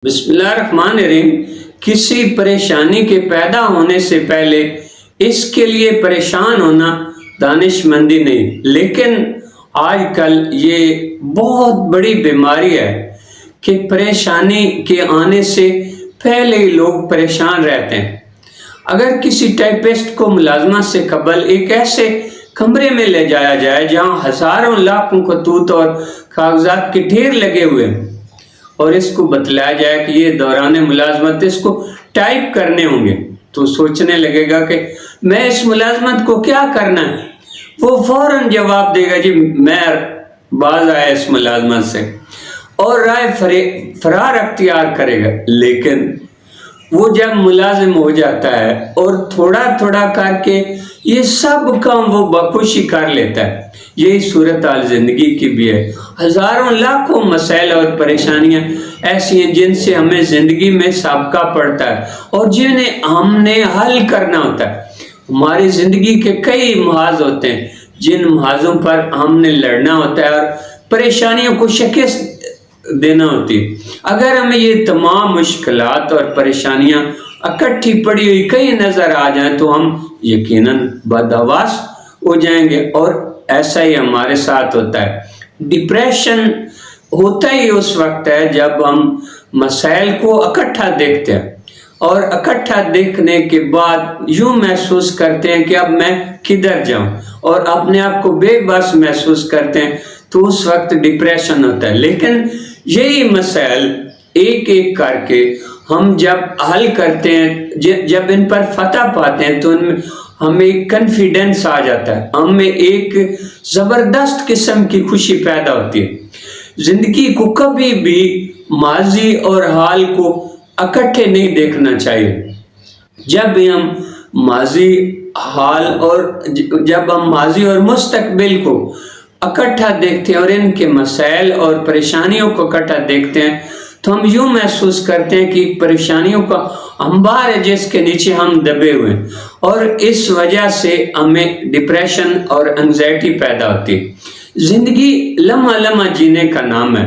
بسم اللہ الرحمن الرحیم۔ کسی پریشانی کے پیدا ہونے سے پہلے اس کے لیے پریشان ہونا دانش مندی نہیں، لیکن آج کل یہ بہت بڑی بیماری ہے کہ پریشانی کے آنے سے پہلے ہی لوگ پریشان رہتے ہیں۔ اگر کسی ٹائپسٹ کو ملازمت سے قبل ایک ایسے کمرے میں لے جایا جائے جہاں ہزاروں لاکھوں خطوط اور کاغذات کے ڈھیر لگے ہوئے ہیں اور اس کو بتلایا جائے کہ یہ دوران ملازمت اس کو ٹائپ کرنے ہوں گے، تو سوچنے لگے گا کہ میں اس ملازمت کو کیا کرنا ہے۔ وہ فوراً جواب دے گا جی میں باز آیا اس ملازمت سے، اور رائے فرار اختیار کرے گا۔ لیکن وہ جب ملازم ہو جاتا ہے اور تھوڑا تھوڑا کر کے یہ سب کام وہ بخوشی کر لیتا ہے۔ یہی صورتحال زندگی کی بھی ہے۔ ہزاروں لاکھوں مسائل اور پریشانیاں ایسی ہیں جن سے ہمیں زندگی میں سابقہ پڑتا ہے اور جنہیں ہم نے حل کرنا ہوتا ہے۔ ہماری زندگی کے کئی محاذ ہوتے ہیں جن محاذوں پر ہم نے لڑنا ہوتا ہے اور پریشانیوں کو شکست دینا ہوتی ہے۔ اگر ہمیں یہ تمام مشکلات اور پریشانیاں اکٹھی پڑی ہوئی کہیں نظر آ جائیں تو ہم یقیناً بدحواس ہو جائیں گے، اور ایسا ہی ہمارے ساتھ ہوتا ہے۔ ڈپریشن ہوتا ہی اس وقت ہے جب ہم مسائل کو اکٹھا دیکھتے ہیں اور اکٹھا دیکھنے کے بعد یوں محسوس کرتے ہیں کہ اب میں کدھر جاؤں، اور اپنے آپ کو بے بس محسوس کرتے ہیں، تو اس وقت ڈپریشن ہوتا ہے۔ لیکن یہی مسائل ایک ایک کر کے ہم جب حل کرتے ہیں، جب ان پر فتح پاتے ہیں، تو ان میں ہمیں کنفیڈنس آ جاتا ہے، ہمیں ایک زبردست قسم کی خوشی پیدا ہوتی ہے۔ زندگی کو کبھی بھی ماضی اور حال کو اکٹھے نہیں دیکھنا چاہیے۔ جب ہم ماضی اور مستقبل کو اکٹھا دیکھتے ہیں اور ان کے مسائل اور پریشانیوں کو اکٹھا دیکھتے ہیں، تو ہم یوں محسوس کرتے ہیں کہ پریشانیوں کا انبار ہے جس کے نیچے ہم دبے ہوئے ہیں، اور اس وجہ سے ہمیں ڈپریشن اور انگزائٹی پیدا ہوتی ہے۔ زندگی لمحہ لمحہ جینے کا نام ہے۔